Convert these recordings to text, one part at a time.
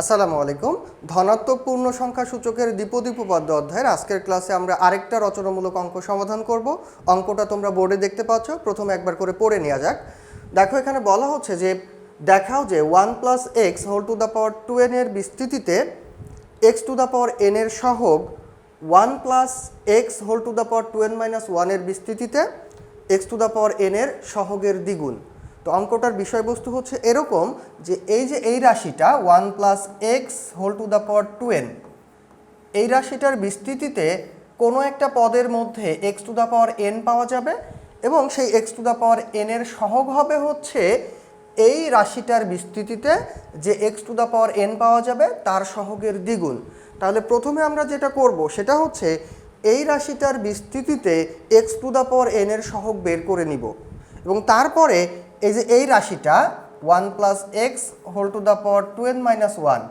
আসসালামু আলাইকুম। ধনাত্মক পূর্ণ সংখ্যা সূচকের দ্বিপদী উপপাদ্য অধ্যায়ের আজকের ক্লাসে আমরা আরেকটা রচনামূলক অঙ্ক সমাধান করব। অঙ্কটা তোমরা বোর্ডে দেখতে পাচ্ছ। প্রথমে একবার করে পড়ে নেওয়া যাক। দেখো, এখানে বলা হচ্ছে যে দেখাও যে 1 plus x whole to the power 2n এর বিস্তৃতিতে X to the power n এর সহগ 1 plus x whole to the power 2n minus 1 এর বিস্তৃতিতে X to the power n এর সহগের দ্বিগুণ। তো অঙ্কটার বিষয়বস্তু হচ্ছে এরকম যে এই রাশিটা 1 plus x whole to the power 2n, এই রাশিটার বিস্তৃতিতে কোনো একটা পদের মধ্যে x to the power n পাওয়া যাবে এবং সেই x to the power n এর সহগ হবে হচ্ছে এই রাশিটার বিস্তৃতিতে যে x to the power n পাওয়া যাবে তার সহগের দ্বিগুণ। তাহলে প্রথমে আমরা যেটা করব সেটা হচ্ছে এই রাশিটার বিস্তৃতিতে X to the power n এর সহগ বের করে নিব এবং তারপরে এই যে এই রাশিটা 1 plus x whole to the power 2n minus 1,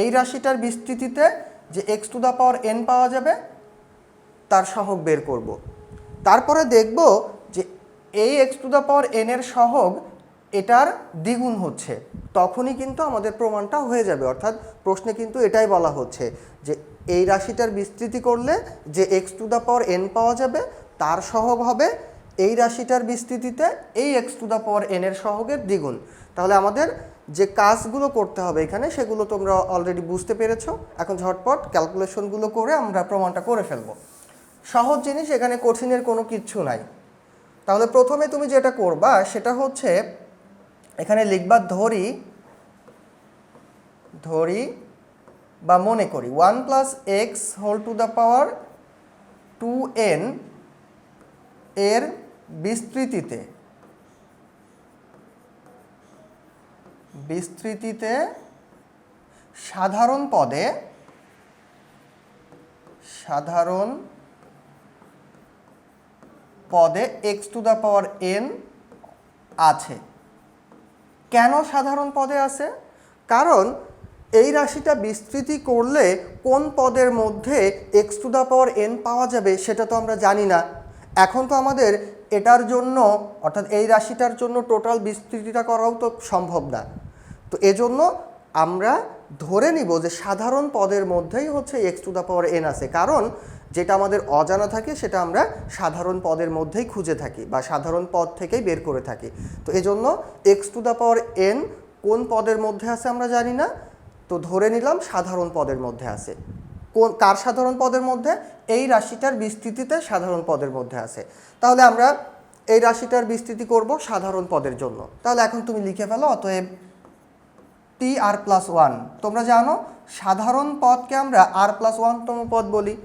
এই রাশিটার বিস্তৃতিতে যে x to the power n পাওয়া যাবে তার সহগ বের করব। তারপরে দেখব যে এই x to the power n এর সহগ এটার দ্বিগুণ হচ্ছে, তখনই কিন্তু আমাদের প্রমাণটা হয়ে যাবে। অর্থাৎ প্রশ্নে কিন্তু এটাই বলা হচ্ছে যে এই রাশিটার বিস্তৃতি করলে যে x to the power n পাওয়া যাবে তার সহগ হবে এই রাশিটার বিস্তৃতিতে এই x to the power n এর সহগের দ্বিগুণ। তাহলে আমাদের যে কাজগুলো করতে হবে এখানে সেগুলো তোমরা অলরেডি বুঝতে পেরেছো। এখন ঝটপট ক্যালকুলেশনগুলো করে আমরা প্রমাণটা করে ফেলবো। সহজ জিনিস, এখানে কঠিনের কোনো কিচ্ছু নাই। তাহলে প্রথমে তুমি যেটা করবা সেটা হচ্ছে এখানে লিখবা ধরি বা মনে করি 1 plus x whole to the power 2n এর বিস্তৃতিতে সাধারণ পদে x to the power n আছে। কেন সাধারণ পদে আছে? কারণ এই রাশিটা বিস্তৃতি করলে কোন পদের মধ্যে x to the power n পাওয়া যাবে সেটা তো আমরা জানি না। এখন তো আমাদের এটার জন্য অর্থাৎ এই রাশিটার জন্য টোটাল বিস্তৃতিটা করাও তো সম্ভব না। তো এজন্য আমরা ধরে নিব যে সাধারণ পদের মধ্যেই হচ্ছে x to the power n আছে, কারণ যেটা আমাদের অজানা থাকে সেটা আমরা সাধারণ পদের মধ্যেই খুঁজে থাকি বা সাধারণ পদ থেকেই বের করে থাকি। তো এজন্য x to the power n কোন পদের মধ্যে আছে আমরা জানি না, তো ধরে নিলাম সাধারণ পদের মধ্যে আছে। কার সাধারণ পদের মধ্যে? এই রাশিটার বিস্তৃতিতে সাধারণ পদের মধ্যে আছে। তাহলে আমরা এই রাশিটার বিস্তৃতি করব সাধারণ পদের জন্য। তাহলে এখন তুমি লিখে ফেলো, অতএব টি আর প্লাস 1। তোমরা জানো সাধারণ পদকে আমরা আর প্লাস 1তম পদ বলি।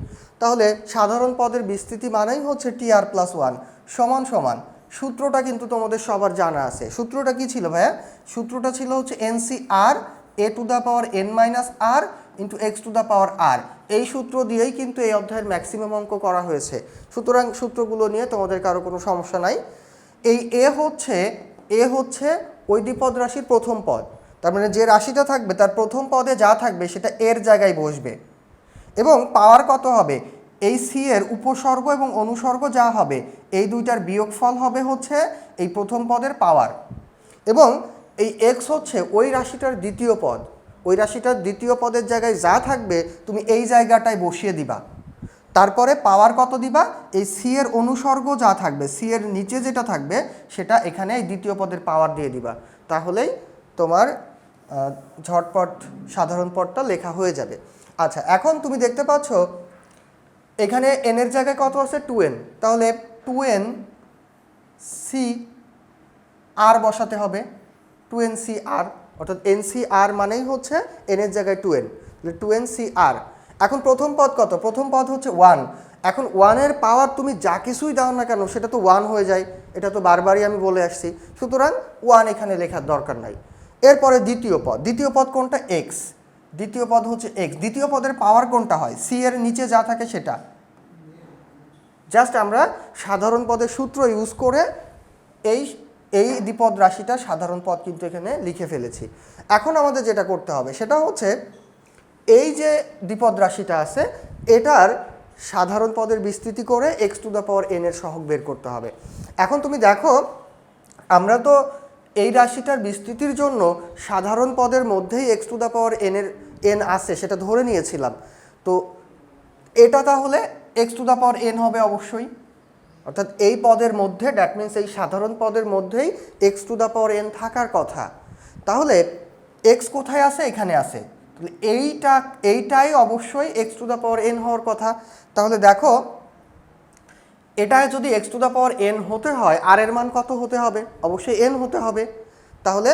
তাহলে সাধারণ পদের বিস্তৃতি মানেই হচ্ছে টি আর প্লাস 1 সমান সমান, সূত্রটা কিন্তু তোমাদের সবার জানা আছে। সূত্রটা কি ছিল ভাইয়া? সূত্রটা ছিল হচ্ছে NCR A to the power n minus R into X to the power R. এই সূত্র দিয়েই কিন্তু এই অধ্যায়ের ম্যাক্সিমাম অঙ্ক করা হয়েছে। সুতরাং সূত্রগুলো নিয়ে তোমাদের কারো কোনো সমস্যা নাই। এই এ হচ্ছে ওই দ্বিপদ রাশির প্রথম পদ, তার মানে যে রাশিটা থাকবে তার প্রথম পদে যা থাকবে সেটা এর জায়গায় বসবে। এবং পাওয়ার কত হবে? এই সি এর উপসর্গ এবং অনুসর্গ যা হবে এই দুইটার বিয়োগফল হবে হচ্ছে এই প্রথম পদের পাওয়ার। এবং এই এক্স হচ্ছে ওই রাশিটার দ্বিতীয় পদ, ওই রাশিটার দ্বিতীয় পদের জায়গায় যা থাকবে তুমি এই জায়গাটায় বসিয়ে দিবা। তারপরে পাওয়ার কত দিবা? এই সি এর অনুসর্গ যা থাকবে, সি এর নিচে যেটা থাকবে সেটা এখানে এই দ্বিতীয় পদের পাওয়ার দিয়ে দিবা। তাহলেই তোমার ঝটপট সাধারণ পদটা লেখা হয়ে যাবে। আচ্ছা, এখন তুমি দেখতে পাচ্ছ এখানে n এর জায়গায় কত আছে? 2n। তাহলে 2n সি আর বসাতে হবে, 2n সি আর, অর্থাৎ NCR মানেই হচ্ছে n এর জায়গায় 2n, 2n সি আর। এখন প্রথম পদ কত? প্রথম পদ হচ্ছে 1। এখন 1 এর পাওয়ার তুমি যা কিছুই দাও না কেন সেটা তো 1 হয়ে যায়, এটা তো বারবারই আমি বলে আসছি। সুতরাং 1 এখানে লেখার দরকার নাই। এরপরে দ্বিতীয় পদ কোনটা? এক্স। দ্বিতীয় পদ হচ্ছে এক্স। দ্বিতীয় পদের পাওয়ার কোনটা হয়? সি এর নিচে যা থাকে সেটা। জাস্ট আমরা সাধারণ পদের সূত্র ইউজ করে এই দ্বিপদ রাশিটা সাধারণ পদ কিন্তু এখানে লিখে ফেলেছি। এখন আমাদের যেটা করতে হবে সেটা হচ্ছে এই যে দ্বিপদ রাশিটা আছে এটার সাধারণ পদের বিস্তৃতি করে x to the power n এর সহগ বের করতে হবে। এখন তুমি দেখো আমরা তো এই রাশিটার বিস্তৃতির জন্য সাধারণ পদের মধ্যেই x to the power n আছে সেটা ধরে নিয়েছিলাম। তো এটা তাহলে X to the power N হবে অবশ্যই, অর্থাৎ এই পদের মধ্যে, দ্যাট মিনস এই সাধারণ পদের মধ্যেই x to the power N থাকার কথা। তাহলে এক্স কোথায় আছে? এখানে আছে। তাহলে এইটাই অবশ্যই x to the power N হওয়ার কথা। তাহলে দেখো, এটায় যদি x to the power N হতে হয়, আর এর মান কত হতে হবে? অবশ্যই এন হতে হবে। তাহলে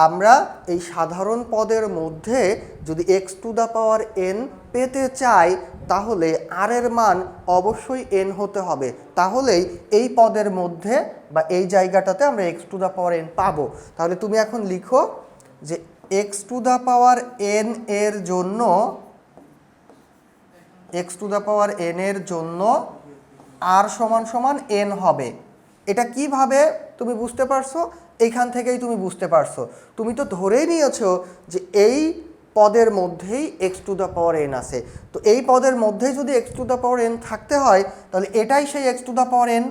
আমরা এই সাধারণ পদের মধ্যে যদি x to the power N পেতে চাই, তাহলে আর এর মান অবশ্যই এন হতে হবে। তাহলেই এই পদের মধ্যে বা এই জায়গাটাতে আমরা x to the power N পাবো। তাহলে তুমি এখন লিখো যে x to the power N এর জন্য, x to the power N এর জন্য আর সমান সমান এন হবে। এটা কিভাবে তুমি বুঝতে পারছো? এইখান থেকেই তুমি বুঝতে পারছো। তুমি তো ধরেই নিয়েছো যে এই পদের মধ্যেই x to the power n আছে। তো এই পদের মধ্যেই যদি x to the power N থাকতে হয়, তাহলে এটাই সেই x to the power N.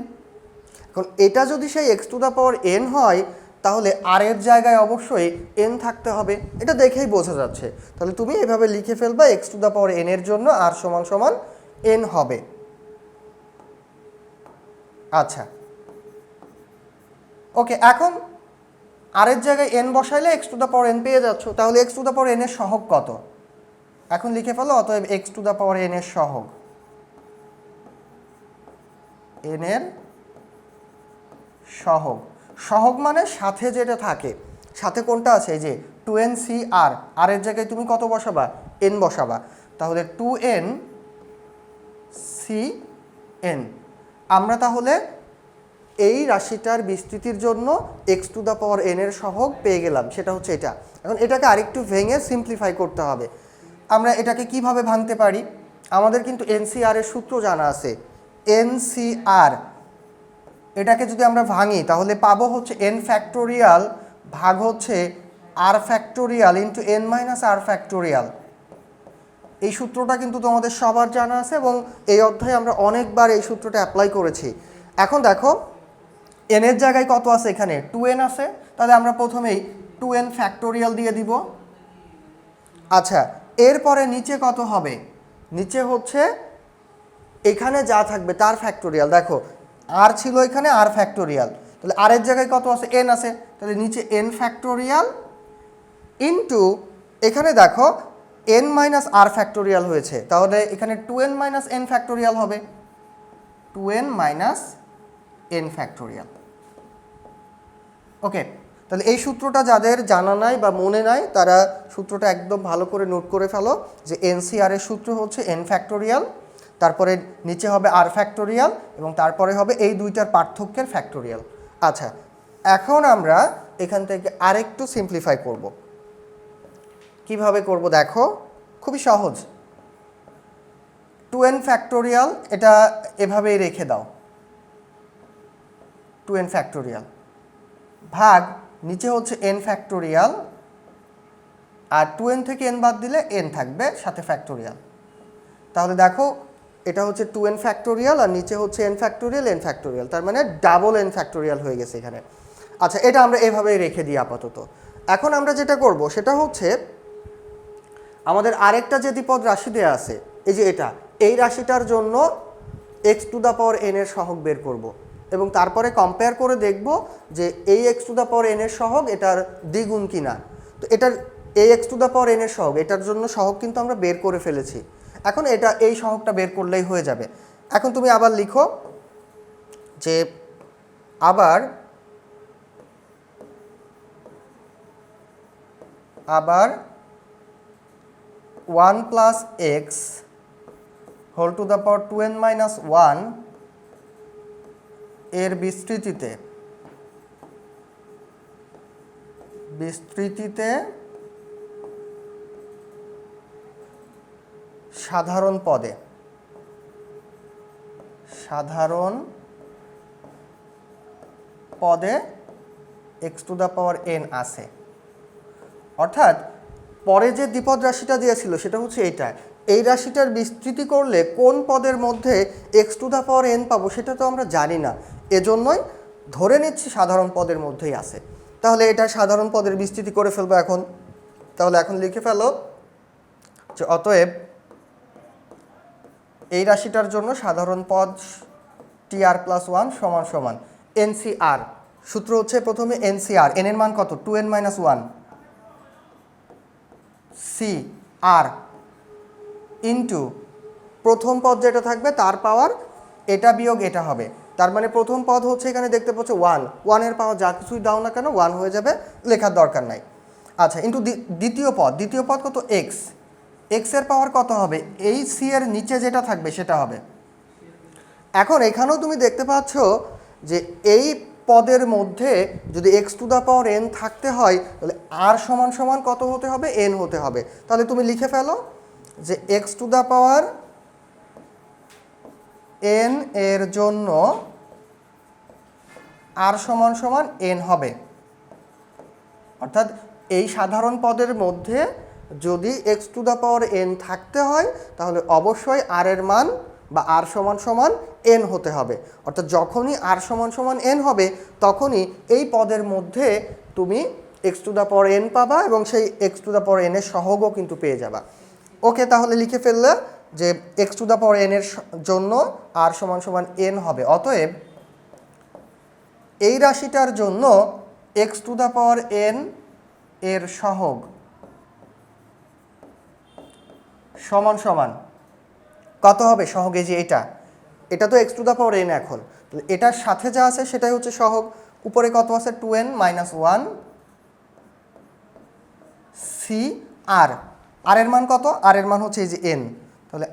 এখন এটা যদি সেই x to the power N হয়, তাহলে আর এর জায়গায় অবশ্যই এন থাকতে হবে। এটা দেখেই বোঝা যাচ্ছে। তাহলে তুমি এভাবে লিখে ফেলবা, x to the power N এর জন্য আর সমান সমান এন হবে। আচ্ছা, ওকে, এখন আর এর জায়গায় এন বসাইলে X to the power N পেয়ে যাচ্ছ। তাহলে X to the power N এর সহগ কত? এখন লিখে ফেলো, অতএব X to the power N এর সহগ, এন এর সহগ, সহগ মানে সাথে যেটা থাকে। সাথে কোনটা আছে? এই যে 2n c r, আর এর জায়গায় তুমি কত বসাবা? এন বসাবা। তাহলে 2n c n। আমরা তাহলে এই রাশিটার বিস্তৃতির জন্য x to the power N এর সহগ পেয়ে গেলাম, সেটা হচ্ছে এটা। এখন এটাকে আরেকটু ভেঙে সিম্পলিফাই করতে হবে। আমরা এটাকে কিভাবে ভাঙতে পারি? আমাদের কিন্তু এনসিআর এর সূত্র জানা আছে। এনসিআর, এটাকে যদি আমরা ভাঙি তাহলে পাবো হচ্ছে এন ফ্যাক্টোরিয়াল ভাগ হচ্ছে r factorial into N minus r factorial. এই সূত্রটা কিন্তু তোমাদের সবার জানা আছে এবং এই অধ্যায়ে আমরা অনেকবার এই সূত্রটা অ্যাপ্লাই করেছি। এখন দেখো, এন এর জায়গায় কত আছে? এখানে 2n আছে। তাহলে আমরা প্রথমেই 2n ফ্যাক্টোরিয়াল দিয়ে দিব। আচ্ছা, এরপরে নিচে কত হবে? নিচে হচ্ছে এখানে যা থাকবে তার ফ্যাক্টোরিয়াল। দেখো, আর ছিল এখানে আর ফ্যাক্টোরিয়াল, তাহলে আর এর জায়গায় কত আছে? এন আছে। তাহলে নিচে এন ফ্যাক্টোরিয়াল ইন্টু এখানে দেখো এন মাইনাস আর ফ্যাক্টোরিয়াল হয়েছে, তাহলে এখানে 2n মাইনাস এন ফ্যাক্টোরিয়াল হবে। 2n minus N factorial. ওকে, তাহলে এই সূত্রটা যাদের জানা নাই বা মনে নাই, তারা সূত্রটা একদম ভালো করে নোট করে ফেলো যে এনসিআর এর সূত্র হচ্ছে এন ফ্যাক্টোরিয়াল, তারপরে নিচে হবে আর ফ্যাক্টোরিয়াল এবং তারপরে হবে এই দুইটার পার্থক্যের ফ্যাক্টোরিয়াল। আচ্ছা, এখন আমরা এখান থেকে আরেকটু সিম্পলিফাই করব। কিভাবে করব দেখো, খুবই সহজ। 2n ফ্যাক্টোরিয়াল এটা এভাবেই রেখে দাও, 2n ফ্যাক্টোরিয়াল ভাগ নিচে হচ্ছে n ফ্যাক্টোরিয়াল, আর 2n থেকে n বাদ দিলে n থাকবে সাথে ফ্যাক্টোরিয়াল। তাহলে দেখো, এটা হচ্ছে 2n ফ্যাক্টোরিয়াল আর নিচে হচ্ছে n ফ্যাক্টোরিয়াল, n ফ্যাক্টোরিয়াল, তার মানে ডাবল n ফ্যাক্টোরিয়াল হয়ে গেছে এখানে। আচ্ছা, এটা আমরা এভাবেই রেখে দিই আপাতত। এখন আমরা যেটা করব সেটা হচ্ছে আমাদের আরেকটা যে দ্বিপদ রাশি দেয়া আছে, এই যে এটা, এই রাশিটার জন্য x to the power N এর সহগ বের করব এবং তারপরে কম্পেয়ার করে দেখব যে এই x to the power N এর সহগ এটার দ্বিগুণ কিনা। তো এটার এই x to the power N এর সহগ, এটার জন্য সহগ কিন্তু আমরা বের করে ফেলেছি। এখন এই সহগটা বের করলেই হয়ে যাবে। এখন তুমি আবার লিখো যে আবার 1 plus x whole to the power 2n minus 1 এর বিস্তৃতিতে সাধারণ পদে x to the power n আছে। অর্থাৎ পরে যে দ্বিপদ রাশিটা দিয়েছিল সেটা হচ্ছে এইটা, এই রাশিটার বিস্তৃতি করলে কোন পদের মধ্যে x to the power N পাবো সেটা তো আমরা জানি না, এজন্যই ধরে নিচ্ছি সাধারণ পদের মধ্যেই আছে। তাহলে এটা সাধারণ পদের বিস্তৃতি করে ফেলবো এখন। তাহলে এখন লিখে ফেলো যে অতএব এই রাশিটার জন্য সাধারণ পদ tr+1 সমান সমান NCR। সূত্র হচ্ছে প্রথমে NCR, n এর মান কত 2n-1 CR ইন্টু প্রথম পদ যেটা থাকবে তার পাওয়ার এটা বিয়োগ এটা হবে। তার মানে প্রথম পদ হচ্ছে এখানে দেখতে পাচ্ছ 1 এর পাওয়ার যা কিছুই দাও না কেন 1 হয়ে যাবে, লেখার দরকার নাই। আচ্ছা ইন্টু দ্বিতীয় পদ কত x এর পাওয়ার কত হবে, এই সি এর নিচে যেটা থাকবে সেটা হবে। এখন এখানেও তুমি দেখতে পাচ্ছ যে এই পদের মধ্যে যদি x⁴n থাকতে হয় তাহলে r সমান সমান কত হতে হবে, n হতে হবে। তাহলে তুমি লিখে ফেলো যে x⁴n এর জন্য r সমান সমান n হবে। অর্থাৎ এই সাধারণ পদের মধ্যে যদি x⁴n থাকতে হয় তাহলে অবশ্যই r এর মান বা r সমান সমান n হতে হবে। অর্থাৎ যখনই r সমান সমান n হবে তখনই এই পদের মধ্যে তুমি x⁴n পাবা এবং সেই x⁴n এর সহগও কিন্তু পেয়ে যাবা। ওকে, তাহলে লিখে ফেললে যে x⁴n এর জন্য r সমান সমান n হবে। অতএব এই রাশিটার জন্য x⁴n এর সহগ সমান সমান কত হবে, সহগ এই যে এটা তো x⁴n এখন, এটার সাথে যা আছে সেটাই হচ্ছে সহগ। উপরে কত আছে 2n-1 CR, আর এর মান কত, আর এর মান হচ্ছে এই যে n। তাহলে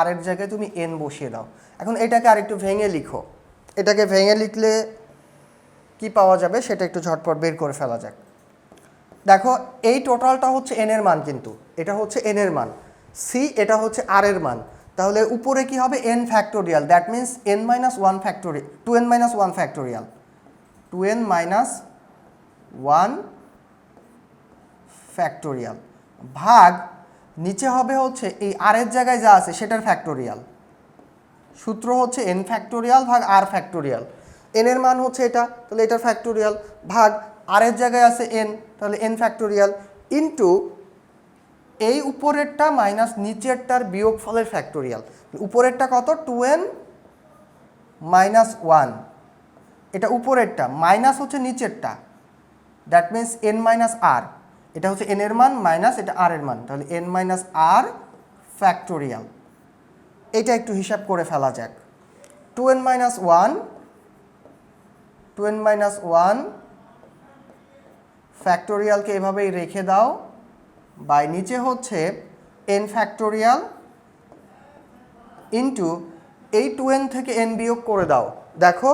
আর এর জায়গায় তুমি n বসিয়ে দাও। এখন এটাকে আরেকটু ভেঙে লিখো। এটাকে ভেঙে লিখলে কি পাওয়া যাবে সেটা একটু ঝটপট বের করে ফেলা যাক। দেখো এই টোটালটা হচ্ছে n এর মান, কিন্তু এটা হচ্ছে n এর মান, c এটা হচ্ছে r এর মান। তাহলে উপরে কি হবে n factorial, that means n-1 factorial, 2n-1 factorial, 2n-1 factorial ভাগ নিচে হবে হচ্ছে এই r এর জায়গায় যা আছে সেটার ফ্যাক্টোরিয়াল। সূত্র হচ্ছে n ফ্যাক্টোরিয়াল ভাগ r ফ্যাক্টোরিয়াল। n এর মান হচ্ছে এটা, তাহলে এটার ফ্যাক্টোরিয়াল ভাগ r এর জায়গায় আছে n, তাহলে n ফ্যাক্টোরিয়াল ইন্টু এই উপরেরটা মাইনাস নিচেরটার বিয়োগফলের ফ্যাক্টোরিয়াল। উপরেরটা কত 2n-1, এটা উপরেরটা, মাইনাস হচ্ছে নিচেরটা, দ্যাট মিন্স n-r, এটা হচ্ছে n এর মান মাইনাস এটা r এর মান, তাহলে n-r ফ্যাক্টোরিয়াল। এটা একটু হিসাব করে ফেলা যাক। 2n-1 ফ্যাক্টোরিয়ালকে এভাবেই রেখে দাও, বাই নিচে হচ্ছে n ফ্যাক্টোরিয়াল ইন্টু এই 2n থেকে n বিয়োগ করে দাও। দেখো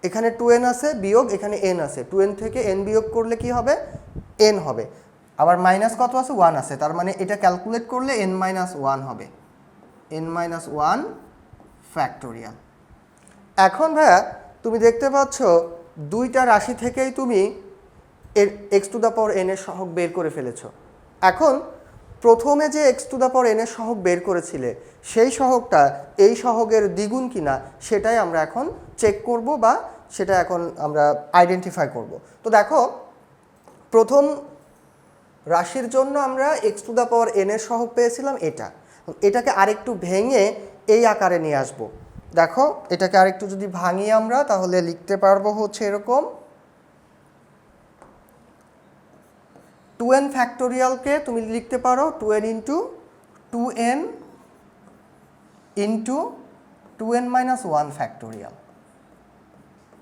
এখানে 2n আছে বিয়োগ এখানে n আছে, 2n থেকে n বিয়োগ করলে কি হবে, n হবে। আবার মাইনাস কত আছে 1 আছে, তার মানে এটা ক্যালকুলেট করলে n-1 হবে, n-1 ফ্যাক্টোরিয়াল। এখন ভাইয়া তুমি দেখতে পাচ্ছ দুইটা রাশি থেকেই তুমি এর x⁴n এর সহগ বের করে ফেলেছো। এখন প্রথমে যে x⁴n এর সহগ বের করেছিলে সেই সহগটা এই সহগের দ্বিগুণ কিনা সেটাই আমরা এখন চেক করব বা সেটা এখন আমরা আইডেন্টিফাই করব। তো দেখো প্রথম রাশির জন্য আমরা x⁴n এর সহগ পেয়েছিলাম এটাকে আরেকটু ভেঙে এই আকারে নিয়ে আসব। দেখো এটাকে আরেকটু যদি ভাঙি আমরা তাহলে লিখতে পারবো হচ্ছে এরকম, 2n ফ্যাক্টোরিয়ালকে তুমি লিখতে পারো 2n ইন্টু 2n-1 ফ্যাক্টোরিয়াল।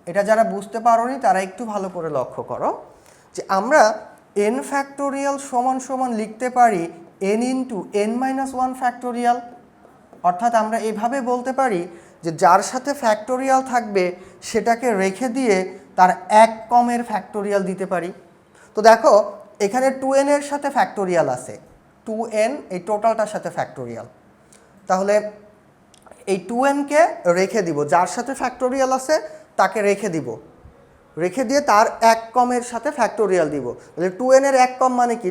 এটা যারা বুঝতে পারোনি তারা একটু ভালো করে লক্ষ্য করো যে আমরা n ফ্যাক্টোরিয়াল সমান সমান লিখতে পারি n ইন্টু n-1 ফ্যাক্টোরিয়াল। অর্থাৎ আমরা এভাবে বলতে পারি যে যার সাথে ফ্যাক্টোরিয়াল থাকবে সেটাকে রেখে দিয়ে তার এক কমের ফ্যাক্টোরিয়াল দিতে পারি। তো দেখো এখানে 2n এর সাথে ফ্যাক্টোরিয়াল আছে, 2n এই টোটালটার সাথে ফ্যাক্টোরিয়াল, তাহলে এই 2n-কে রেখে দিব, যার সাথে ফ্যাক্টোরিয়াল আছে তাকে রেখে দিব, রেখে দিয়ে তার এক কমের সাথে ফ্যাক্টোরিয়াল দিব। তাহলে 2n এর এক কম মানে কি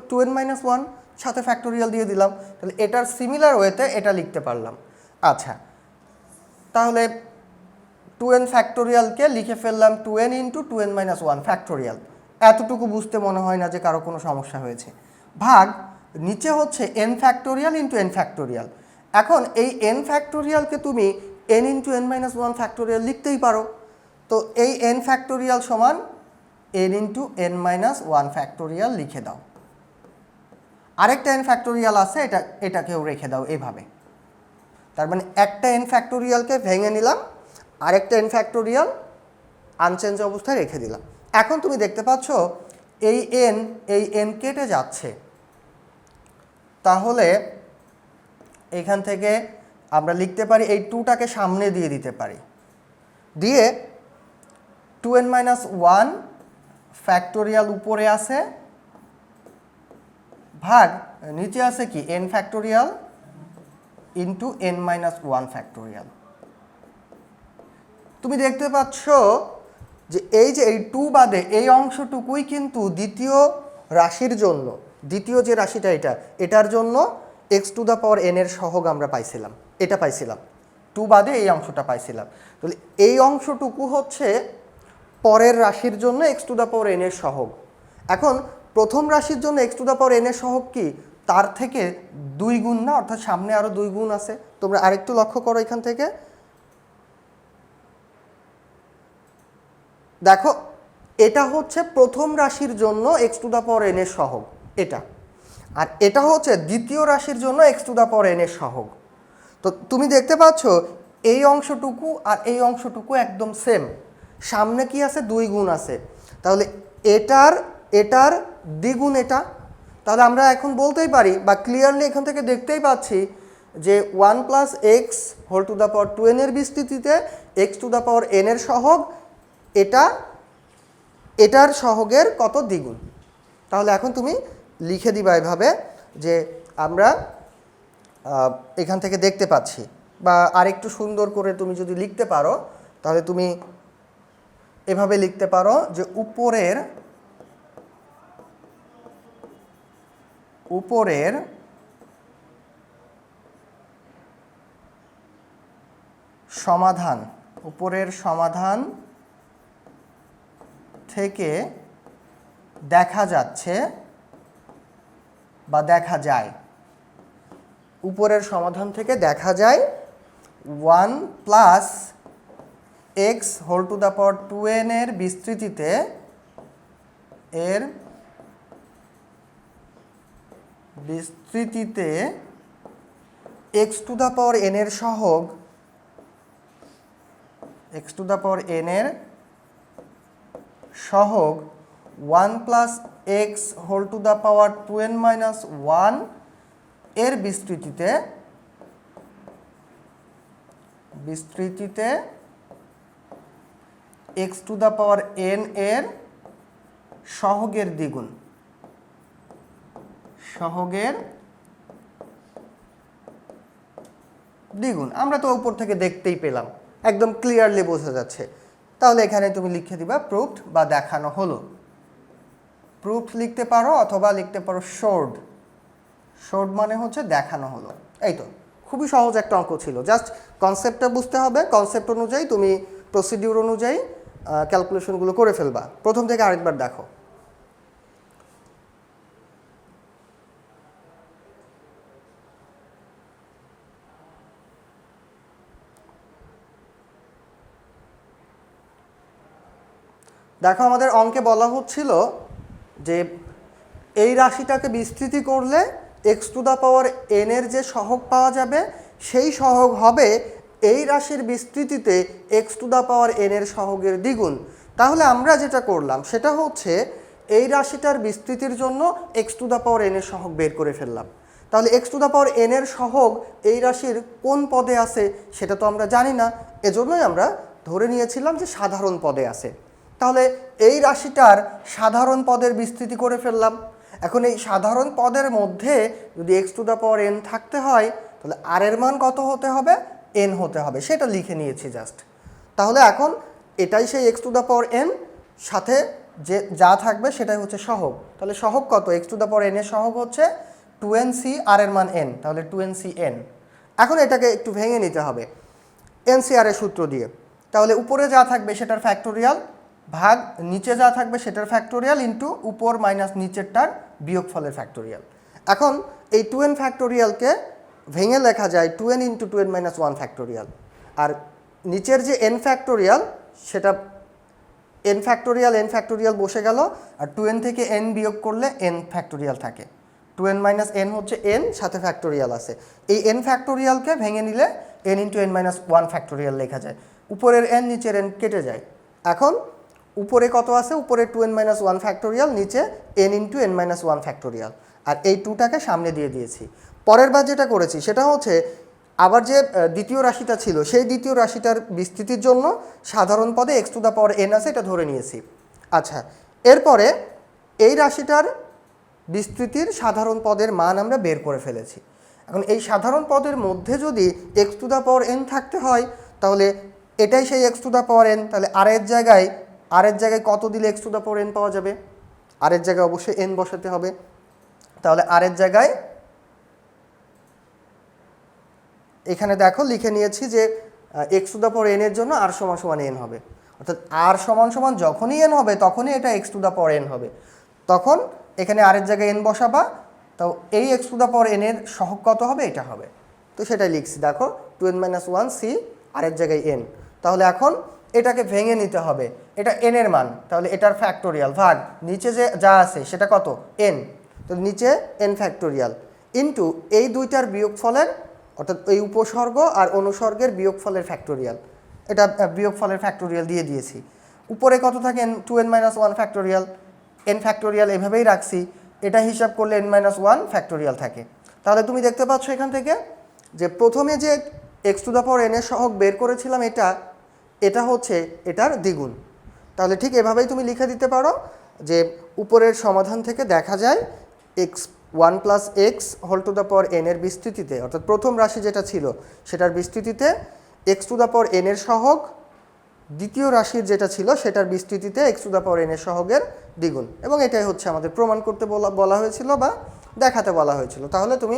2n-1 সাথে ফ্যাক্টোরিয়াল দিয়ে দিলাম, তাহলে এটার সিমিলার ওয়েতে এটা লিখতে পারলাম। আচ্ছা তাহলে 2n ফ্যাক্টোরিয়ালকে লিখে ফেললাম 2n ইন্টু 2n-1 ফ্যাক্টোরিয়াল। এতটুকু বুঝতে মনে হয় না যে কারো কোনো সমস্যা হয়েছে। ভাগ নিচে হচ্ছে n factorial into n factorial. এখন এই n ফ্যাক্টোরিয়ালকে তুমি n into n minus one factorial লিখতেই পারো। তো এই n ফ্যাক্টোরিয়াল সমান n into n minus one factorial লিখে দাও। আরেকটা n ফ্যাক্টোরিয়াল আছে, এটাকেও রেখে দাও এভাবে। তার মানে একটা n ফ্যাক্টোরিয়ালকে ভেঙে নিলাম, আরেকটা n ফ্যাক্টোরিয়াল আনচেঞ্জ অবস্থায় রেখে দিলাম। এখন তুমি দেখতে পাচ্ছ এই n কেটে যাচ্ছে, তাহলে এখান থেকে আমরা লিখতে পারি এই 2টাকে সামনে দিয়ে দিতে পারি, দিয়ে 2n মাইনাস ওয়ান ফ্যাক্টোরিয়াল উপরে আছে, ভাগ নিচে আছে কি n factorial into n minus one factorial. তুমি দেখতে পাচ্ছ যে এই 2 বাদে এই অংশটুকুই কিন্তু দ্বিতীয় রাশির জন্য, দ্বিতীয় যে রাশিটা এটার জন্য x to the power n এর সহগ আমরা পাইছিলাম, এটা পাইছিলাম 2 বাদে এই অংশটা পাইছিলাম। তাহলে এই অংশটুকু হচ্ছে পরের রাশির জন্য x to the power n এর সহগ। এখন প্রথম রাশির জন্য x to the power n এর সহগ কি তার থেকে 2 গুণ না, অর্থাৎ সামনে আরও 2 গুণ আছে। তোমরা আরেকটু লক্ষ্য করো, এখান থেকে দেখো এটা হচ্ছে প্রথম রাশির জন্য x to the power n এর সহগ এটা, আর এটা হচ্ছে দ্বিতীয় রাশির জন্য x to the power n এর সহগ। তো তুমি দেখতে পাচ্ছ এই অংশটুকু আর এই অংশটুকু একদম সেম, সামনে কি আছে 2 গুণ আছে, তাহলে এটার দ্বিগুণ এটা। তাহলে আমরা এখন বলতেই পারি বা ক্লিয়ারলি এখান থেকে দেখতেই পাচ্ছি যে 1 plus x whole to the power 2n এর বিস্তৃতিতে x to the power n এর সহগ এটার সহগের কত দ্বিগুণ। তাহলে এখন তুমি লিখে দিবা এভাবে যে আমরা এখান থেকে দেখতে পাচ্ছি, বা আরেকটু সুন্দর করে তুমি যদি লিখতে পারো তাহলে তুমি এভাবে লিখতে পারো যে উপরের সমাধান থেকে দেখা যাচ্ছে বা দেখা যায়, উপরের সমাধান থেকে দেখা যায় 1 plus x whole to the power 2n এর বিস্তৃতিতে x to the power n এর সহগ সহগ 1 plus x whole to the power 2n minus 1 এর বিস্তৃতিতে x to the power n এর সহগের দ্বিগুণ, আমরা তো উপর থেকে দেখতেই পেলাম, একদম ক্লিয়ারলি বোঝা যাচ্ছে। তাহলে এখানে তুমি লিখে দিবা প্রুফড বা দেখানো হলো। প্রুফড লিখতে পারো অথবা লিখতে পারো শোড মানে হচ্ছে দেখানো হলো। এই তো খুবই সহজ একটা অঙ্ক ছিল, জাস্ট কনসেপ্টটা বুঝতে হবে, কনসেপ্ট অনুযায়ী তুমি প্রসিডিউর অনুযায়ী ক্যালকুলেশনগুলো করে ফেলবা। প্রথম থেকে আরেকবার দেখো। দেখো আমাদের অঙ্কে বলা হচ্ছিল যে এই রাশিটাকে বিস্তৃতি করলে x to the power n এর যে সহগ পাওয়া যাবে সেই সহগ হবে এই রাশির বিস্তৃতিতে x to the power n এর সহগের দ্বিগুণ। তাহলে আমরা যেটা করলাম সেটা হচ্ছে এই রাশিটার বিস্তৃতির জন্য x to the power n এর সহগ বের করে ফেললাম। তাহলে x to the power n এর সহগ এই রাশির কোন পদে আছে সেটা তো আমরা জানি না, এজন্যই আমরা ধরে নিয়েছিলাম যে সাধারণ পদে আছে। তাহলে এই রাশিটার সাধারণ পদের বিস্তৃতি করে ফেললাম। এখন এই সাধারণ পদের মধ্যে যদি x to the power n থাকতে হয় তাহলে r এর মান কত হতে হবে, n হতে হবে, সেটা লিখে নিয়েছি জাস্ট। তাহলে এখন এটাই সেই x to the power n, সাথে যে যা থাকবে সেটাই হচ্ছে সহগ। তাহলে সহগ কত, x to the power n এর সহগ হচ্ছে 2nc, r এর মান n, তাহলে 2ncn। এখন এটাকে একটু ভেঙে নিতে হবে ncr এর সূত্র দিয়ে। তাহলে উপরে যা থাকবে সেটার ফ্যাক্টোরিয়াল, ভাগ নিচে যা থাকবে সেটার ফ্যাক্টোরিয়াল ইন্টু উপর মাইনাস নিচেরটার বিয়োগফলের ফ্যাক্টোরিয়াল। এখন এই 2n ফ্যাক্টোরিয়ালকে ভেঙে লেখা যায় 2n into 2n minus 1 factorial. আর নিচের যে n ফ্যাক্টোরিয়াল সেটা n ফ্যাক্টোরিয়াল বসে গেল, আর 2n থেকে n বিয়োগ করলে n ফ্যাক্টোরিয়াল থাকে। 2n মাইনাস n হচ্ছে n, সাথে ফ্যাক্টোরিয়াল আছে। এই n ফ্যাক্টোরিয়ালকে ভেঙে নিলে n into n minus 1 factorial লেখা যায়। উপরের n নিচের n কেটে যায়। এখন উপরে কত আছে? উপরে 2n মাইনাস 1 ফ্যাক্টোরিয়াল, নিচে n into n minus 1 factorial. আর এই 2টাকে সামনে দিয়ে দিয়েছি। পরের বার যেটা করেছি সেটা হচ্ছে আবার যে দ্বিতীয় রাশিটা ছিল সেই দ্বিতীয় রাশিটার বিস্তৃতির জন্য সাধারণ পদে x to the power n আছে, এটা ধরে নিয়েছি। আচ্ছা, এরপরে এই রাশিটার বিস্তৃতির সাধারণ পদের মান আমরা বের করে ফেলেছি। এখন এই সাধারণ পদের মধ্যে যদি x to the power n থাকতে হয় তাহলে এটাই সেই x to the power n। তাহলে আর এর জায়গায় কত দিলে x to the power n পাওয়া যাবে? আর এর জায়গায় অবশ্যই n বসাতে হবে। তাহলে আর এর জায়গায় এখানে দেখো লিখে নিয়েছি যে x to the power n এর জন্য r সমান সমান n হবে। অর্থাৎ r সমান সমান যখনই n হবে তখনই এটা x to the power n হবে। তখন এখানে r এর জায়গায় n বসাবা, তো এই x to the power n এর সহগ কত হবে? এটা হবে। তো সেটাই লিখছি, দেখো 2n মাইনাস 1 c, আর এর জায়গায় n। তাহলে এখন এটাকে ভেঙে নিতে হবে। এটা n এর মান, তাহলে এটার ফ্যাক্টোরিয়াল ভাগ নিচে যে যা আছে সেটা কত? n। তো নিচে n ফ্যাক্টোরিয়াল ইন্টু এই দুইটার বিয়োগফলের, অর্থাৎ এই উপসর্গ আর অনুসর্গের বিয়োগফলের ফ্যাক্টোরিয়াল। এটা বিয়োগফলের ফ্যাক্টোরিয়াল দিয়ে দিয়েছি। উপরে কত থাকে? 2n minus 1 factorial, n factorial এভাবেই রাখছি। এটা হিসাব করলে n মাইনাস 1 ফ্যাক্টোরিয়াল থাকে। তাহলে তুমি দেখতে পাচ্ছ এখান থেকে যে প্রথমে যে x to the power n এর সহগ বের করেছিলাম এটা হচ্ছে এটার দ্বিগুণ। তাহলে ঠিক এভাবেই তুমি লিখে দিতে পারো যে উপরের সমাধান থেকে দেখা যায় x1 plus x whole to the power n এর বিস্তৃতিতে, অর্থাৎ প্রথম রাশি যেটা ছিল সেটার বিস্তৃতিতে x to the power n এর সহগ, দ্বিতীয় রাশির যেটা ছিল সেটার বিস্তৃতিতে x to the power n এর সহগের দ্বিগুণ। এবং এটাই হচ্ছে আমাদের প্রমাণ করতে বলা হয়েছিল বা দেখাতে বলা হয়েছিল। তাহলে তুমি